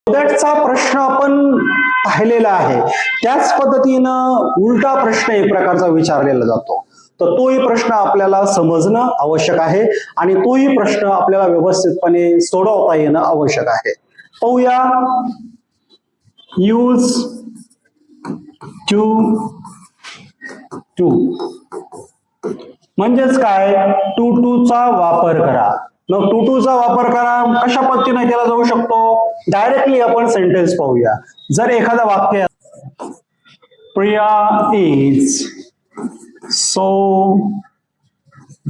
दॅटचा प्रश्न आपण पाहिलेला आहे. त्याच पद्धतीनं उलटा प्रश्न एक प्रकारचा विचारलेला जातो. तर तोही प्रश्न आपल्याला समजणं आवश्यक आहे आणि तोही प्रश्न आपल्याला व्यवस्थितपणे सोडवता येणं आवश्यक आहे. पाहूया. यूज टू म्हणजेच काय, टू चा वापर करा. मग टू चा वापर करा कशा पद्धतीने केला जाऊ शकतो, डायरेक्टली आपण सेंटेन्स पाहूया. जर एखादं वाक्य, Priya is so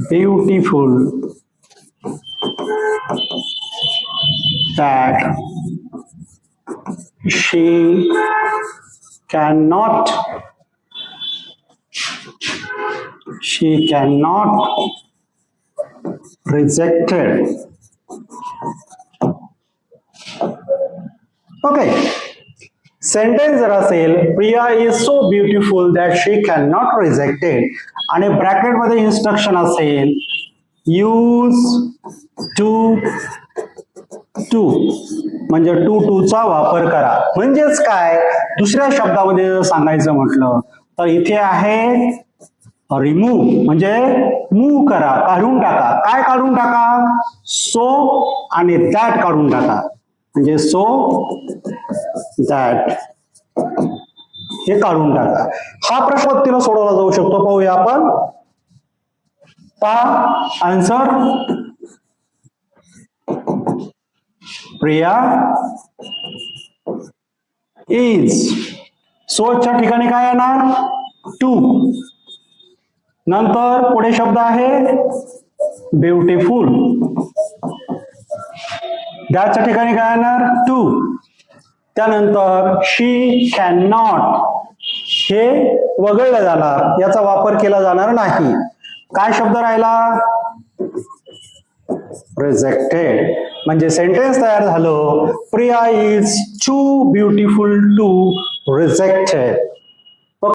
beautiful that she cannot rejected. Okay. Sentence जर असेल, Priya is so beautiful that she can not rejected, आणि ब्रॅकेट मध्ये इन्स्ट्रक्शन असेल, यूज टू म्हणजे टूचा वापर करा. म्हणजेच काय, दुसऱ्या शब्दामध्ये जर सांगायचं म्हटलं तर इथे आहे रिमूव्ह, म्हणजे मूव्ह करा, काढून टाका. काय काढून टाका, सो आणि दॅट काढून टाका. म्हणजे सो दॅट हे काढून टाका. हा प्रश्न पद्धतीने सोडवला जाऊ शकतो. पाहूया आपण. पहा आन्सर. प्रिया इज, सोच्या ठिकाणी काय येणार, टू. नंतर पुढे शब्द आहे ब्युटिफुल, त्याच्या ठिकाणी काय येणार, टू. त्यानंतर शी कॅन नॉट, हे वगळलं जाणार, याचा वापर केला जाणार नाही. काय शब्द राहिला, रिजेक्टेड. म्हणजे सेंटेन्स तयार झालं, Priya is too beautiful to rejected.